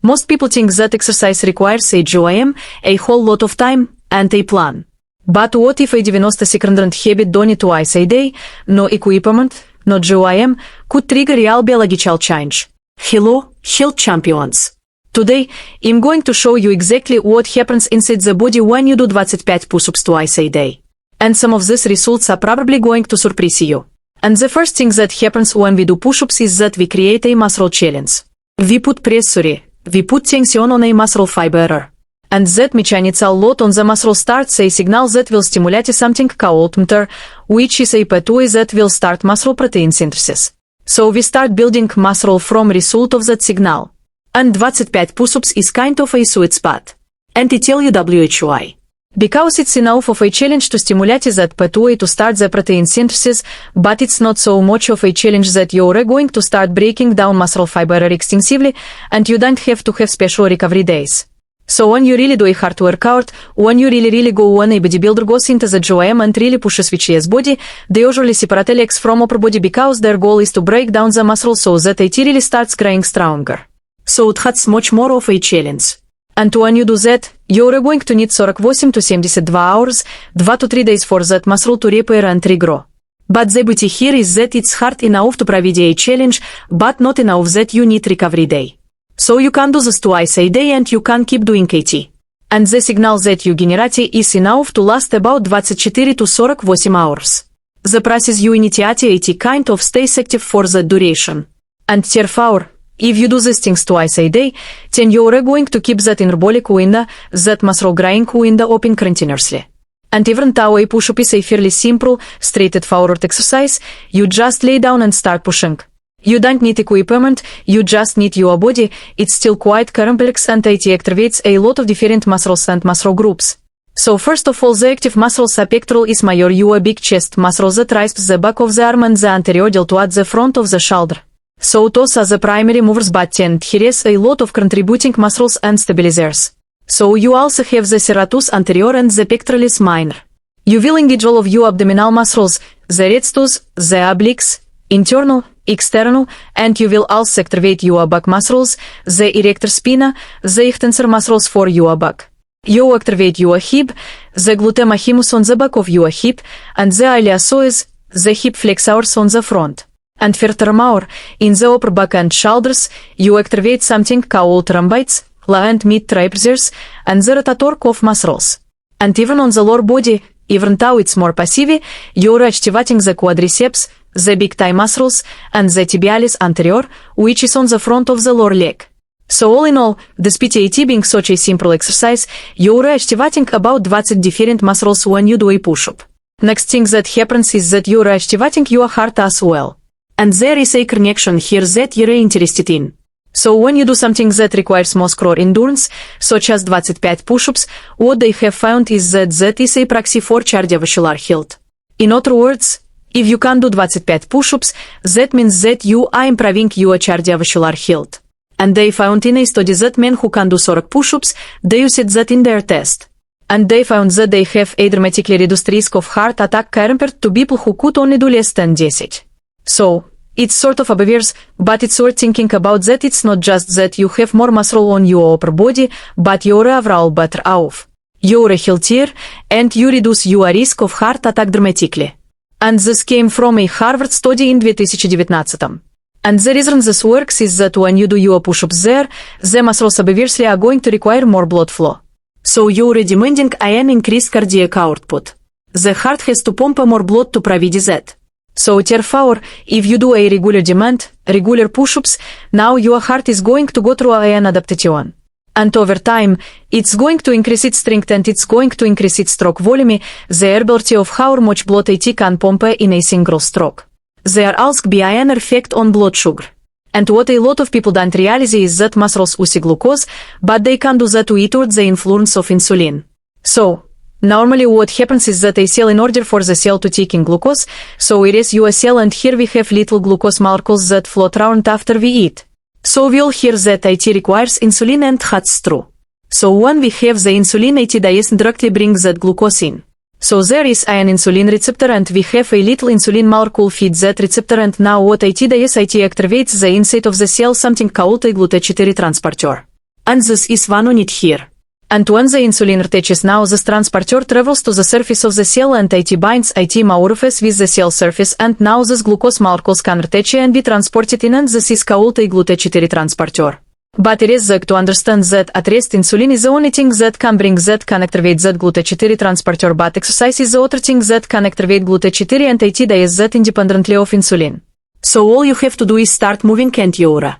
Most people think that exercise requires a GYM, a whole lot of time, and a plan. But what if a 90-second habit done twice a day, no equipment, no GYM, could trigger real biological change? Hello, health champions! Today, I'm going to show you exactly what happens inside the body when you do 25 push-ups twice a day. And some of these results are probably going to surprise you. And the first thing that happens when we do push-ups is that we create a muscle challenge. We put pressure, we put tension on a muscle fiber. And that mechanics a lot on the muscle starts a signal that will stimulate something called mTOR, which is a pathway that will start muscle protein synthesis. So we start building muscle from result of that signal. And 25 push-ups is kind of a sweet spot. And I tell you why. Because it's enough of a challenge to stimulate that pathway to start the protein synthesis, but it's not so much of a challenge that you're going to start breaking down muscle fiber extensively, and you don't have to have special recovery days. So when you really do a hard workout, when you really go when a bodybuilder goes into the gym and really pushes his body, they usually separate legs from upper body because their goal is to break down the muscle so that it really starts growing stronger. So it has much more of a challenge. And when you do that, you're going to need 48 to 72 hours, 2 to 3 days for that muscle to repair and regrow. But the beauty here is that it's hard enough to provide a challenge, but not enough that you need recovery day. So you can do this twice a day and you can keep doing it. And the signal that you generate is enough to last about 24 to 48 hours. The process you initiate it kind of stays active for that duration. And therefore, if you do these things twice a day, then you're going to keep that anabolic window, that muscle growing window open continuously. And even though a push-up is a fairly simple, straightforward exercise, you just lay down and start pushing. You don't need equipment, you just need your body. It's still quite complex and it activates a lot of different muscles and muscle groups. So first of all, the active muscles are pectoral ischial, your big chest muscle that rises the back of the arm and the anterior deltoid at the front of the shoulder. So those are the primary movers, but and here is a lot of contributing muscles and stabilizers. So you also have the serratus anterior and the pectoralis minor. You will engage all of your abdominal muscles, the radius, the obliques, internal, external, and you will also activate your back muscles, the erector spina, the extensor muscles for your back. You activate your hip, the glute maximus on the back of your hip, and the iliopsoas, the hip flexors on the front. And furthermore, in the upper back and shoulders, you activate something called rhomboids, low and mid trapezes, and the rotator cuff muscles. And even on the lower body, even though it's more passive, you're activating the quadriceps, the big thigh muscles, and the tibialis anterior, which is on the front of the lower leg. So all in all, despite it being such a simple exercise, you're activating about 20 different muscles when you do a push-up. Next thing that happens is that you're activating your heart as well. And there is a connection here that you're interested in. So when you do something that requires muscular endurance, such as 25 push-ups, what they have found is that that is a proxy for cardiovascular health. In other words, if you can do 25 push-ups, that means that you are improving your cardiovascular health. And they found in a study that men who can do 40 push-ups, they used that in their test. And they found that they have a dramatically reduced risk of heart attack compared to people who could only do less than 10. So, it's sort of obvious, but it's worth thinking about that it's not just that you have more muscle on your upper body, but you're overall better off. You're healthier, and you reduce your risk of heart attack dramatically. And this came from a Harvard study in 2019. And the reason this works is that when you do your push-ups there, the muscles obviously are going to require more blood flow. So you're demanding an increased cardiac output. The heart has to pump more blood to provide that. So therefore, if you do a regular push-ups, now your heart is going to go through an adaptation. And over time, it's going to increase its strength and it's going to increase its stroke volume, the ability of how much blood it can pump in a single stroke. There also be an effect on blood sugar. And what a lot of people don't realize is that muscles use glucose, but they can do that without the influence of insulin. So, normally what happens is that a cell, in order for the cell to take in glucose, so it is your cell, and here we have little glucose molecules that float around after we eat. So we'll hear that it requires insulin, and that's true. So when we have the insulin, it doesn't directly bring that glucose in. So there is an insulin receptor and we have a little insulin molecule feed that receptor, and now what it does, it activates the inside of the cell something called a GLUT4 transporter. And this is one unit here. And when the insulin reaches now this transporter travels to the surface of the cell and it binds it morphes with the cell surface and now this glucose molecules can reach and be transported in and this is called a GLUT4 transporter. But it is to understand that at rest insulin is the only thing that can bring that can activate that GLUT4 transporter but exercise is the other thing that can activate GLUT4 and it does that independently of insulin. So all you have to do is start moving and you're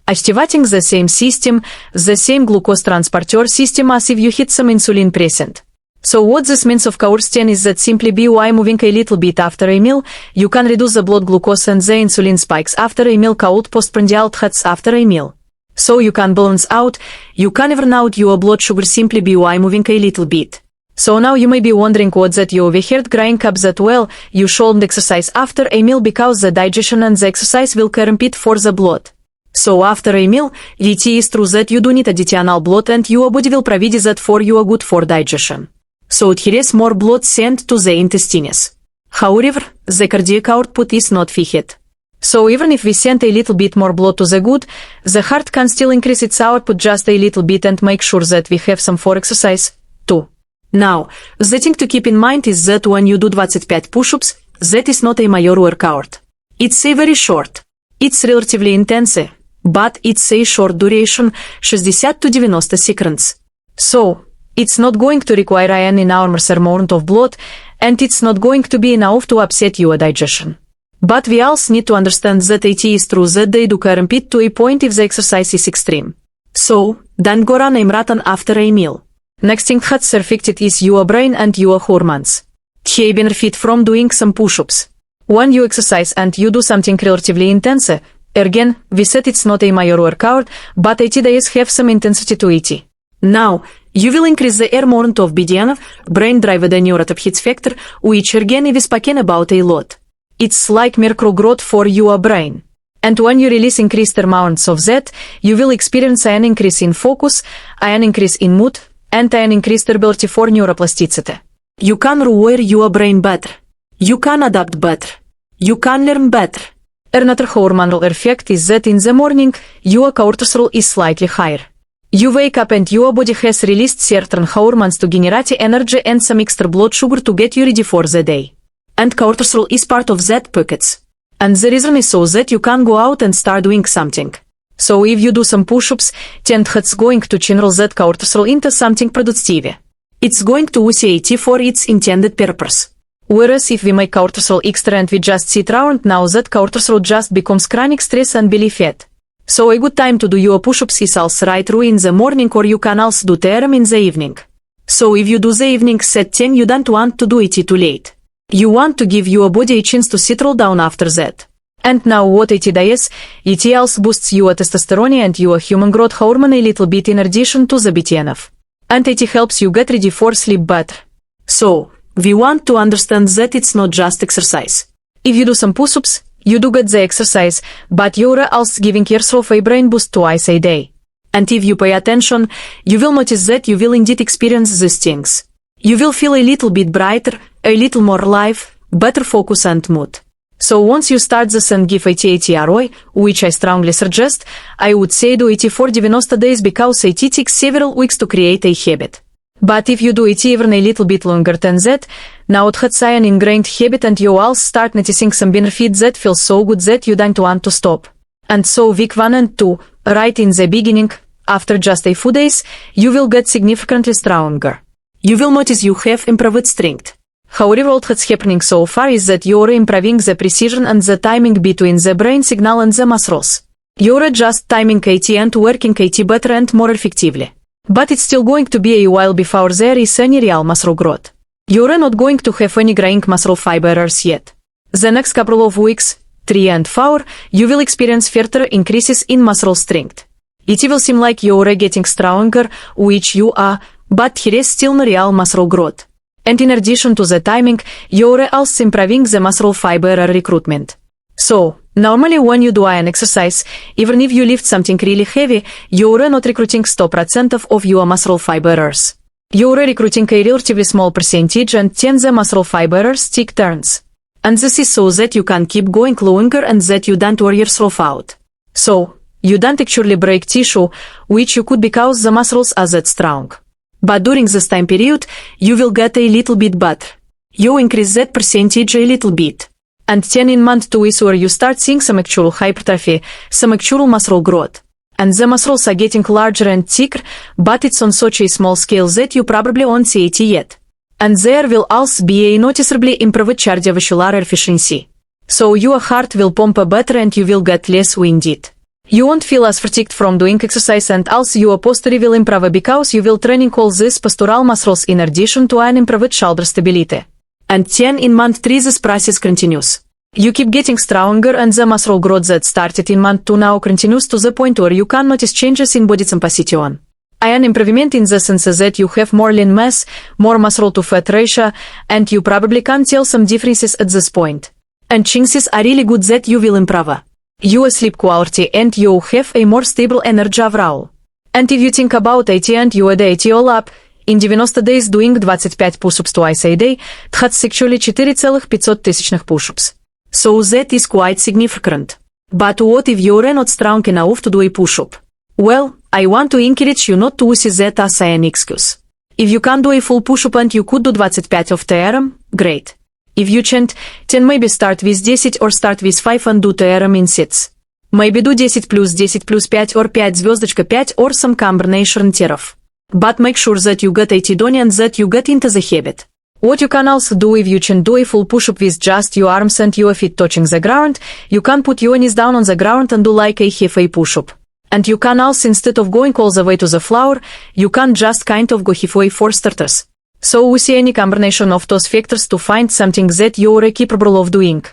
activating the same system, the same glucose transporter system as if you hit some insulin present. So what this means of course is that simply by moving a little bit after a meal, you can reduce the blood glucose and the insulin spikes after a meal called postprandial hits after a meal. So you can balance out, you can even out your blood sugar simply by moving a little bit. So now you may be wondering what that you overheard growing up that well, you shouldn't exercise after a meal because the digestion and the exercise will compete for the blood. So after a meal, it is true that you do need additional blood and your body will provide that for you good for digestion. So it has more blood sent to the intestines. However, the cardiac output is not fixed. So even if we send a little bit more blood to the gut, the heart can still increase its output just a little bit and make sure that we have some for exercise, too. Now, the thing to keep in mind is that when you do 25 push-ups, that is not a major workout. It's a very short. It's relatively intense. But it's a short duration, 60 to 90 seconds. So, it's not going to require any enormous amount of blood, and it's not going to be enough to upset your digestion. But we also need to understand that it is true that they do compete to a point if the exercise is extreme. So, don't go run a marathon after a meal. Next thing that's affected is your brain and your hormones. They benefit from doing some push-ups. When you exercise and you do something relatively intense, again, we said it's not a major workout, but it does have some intensity to it. Now, you will increase the amount of BDNF, brain-derived neurotransmitter factor, which again we've spoken about a lot. It's like micro growth for your brain. And when you release increased amounts of that, you will experience an increase in focus, an increase in mood, and an increased ability for neuroplasticity. You can rewire your brain better. You can adapt better. You can learn better. Another hormonal effect is that in the morning, your cortisol is slightly higher. You wake up and your body has released certain hormones to generate energy and some extra blood sugar to get you ready for the day. And cortisol is part of that package. And the reason is so that you can go out and start doing something. So if you do some push-ups, then it's going to channel that cortisol into something productive. It's going to use it for its intended purpose. Whereas if we make cortisol extra and we just sit around, now that cortisol just becomes chronic stress and belly fat. So a good time to do your push-ups is also right through in the morning, or you can also do them in the evening. So if you do the evening set 10, you don't want to do it too late. You want to give your body a chance to settle down after that. And now what it does, it also boosts your testosterone and your human growth hormone a little bit in addition to the BDNF. And it helps you get ready for sleep better. So, we want to understand that it's not just exercise. If you do some push-ups, you do get the exercise, but you're also giving yourself a brain boost twice a day. And if you pay attention, you will notice that you will indeed experience these things. You will feel a little bit brighter, a little more alive, better focus and mood. So once you start this and give it ROI, which I strongly suggest, I would say do it for 90 days because it takes several weeks to create a habit. But if you do it even a little bit longer than that, now it has an ingrained habit and you also start noticing some benefits that feel so good that you don't want to stop. And so week 1 and 2, right in the beginning, after just a few days, you will get significantly stronger. You will notice you have improved strength. However, what is happening so far is that you're improving the precision and the timing between the brain signal and the muscles. You're just timing it and working it better and more effectively. But it's still going to be a while before there is any real muscle growth. You're not going to have any growing muscle fibers yet. The next couple of weeks, 3 and 4, you will experience further increases in muscle strength. It will seem like you're getting stronger, which you are, but there is still no real muscle growth. And in addition to the timing, you're also improving the muscle fiber recruitment. So, normally when you do an exercise, even if you lift something really heavy, you're not recruiting 100% of your muscle fibers. You're recruiting a relatively small percentage and then the muscle fibers take turns. And this is so that you can keep going longer and that you don't wear yourself out. So, You don't actually break tissue, which you could because the muscles are that strong. But during this time period, you will get a little bit better. You increase that percentage a little bit. And then in month 2 is where you start seeing some actual hypertrophy, some actual muscle growth. And the muscles are getting larger and thicker, but it's on such a small scale that you probably won't see it yet. And there will also be a noticeably improved cardiovascular efficiency. So your heart will pump better and you will get less winded. You won't feel as fatigued from doing exercise and also your posture will improve because you will training all these postural muscles in addition to an improved shoulder stability. And then in month 3 this process continues. You keep getting stronger and the muscle growth that started in month 2 now continues to the point where you can notice changes in body composition. An improvement in the sense that you have more lean mass, more muscle to fat ratio, and you probably can tell some differences at this point. And chances are really good that you will improve your sleep quality and you have a more stable energy overall. And if you think about it and you add it all up, in 90 days doing 25 push-ups twice a day, that's actually 4,500 push-ups. So that is quite significant. But what if you're not strong enough to do a push-up? Well, I want to encourage you not to use that as an excuse. If you can do a full push-up and you could do 25 of TRM, great. If you can't, then maybe start with 10 or start with 5 and do TRM in sets. Maybe do 10 plus 5 or 5 or some combination thereof. But make sure that you get it done and that you get into the habit. What you can also do if you can do a full push-up with just your arms and your feet touching the ground, you can put your knees down on the ground and do like a halfway push-up. And you can also, instead of going all the way to the floor, you can just kind of go halfway for starters. So we see any combination of those factors to find something that you're capable of doing.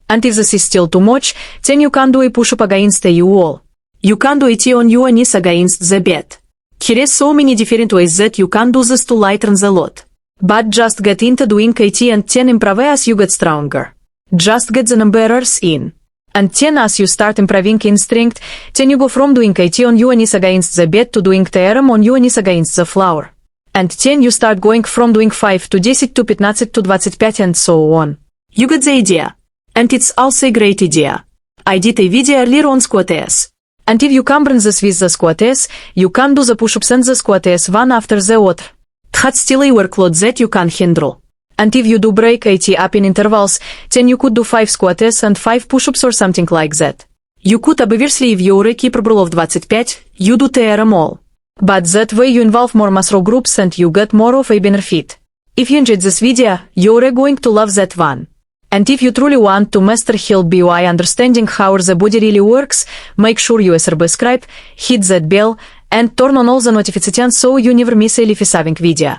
And if this is still too much, then you can do a push-up against a wall. You can do it on your knees against the bed. Here is so many different ways that you can do this to lighten the load. But just get into doing it and then improve as you get stronger. Just get the numbers in. And then as you start improving in strength, then you go from doing it on your knees against the bed to doing TRM on your knees against the floor. And then you start going from doing 5 to 10 to 15 to 25 and so on. You get the idea. And it's also a great idea. I did a video earlier on squats. And if you combine this with the squats, you can do the push-ups and the squats one after the other. That's still a workload that you can handle. And if you do break it up in intervals, then you could do 5 squats and 5 push-ups or something like that. You could obviously, if you're capable of 25, you do TRM all. But that way you involve more muscle groups and you get more of a benefit. If you enjoyed this video, you're going to love that one. And if you truly want to master help by understanding how the body really works, make sure you subscribe, hit that bell, and turn on all the notifications so you never miss a life-saving video.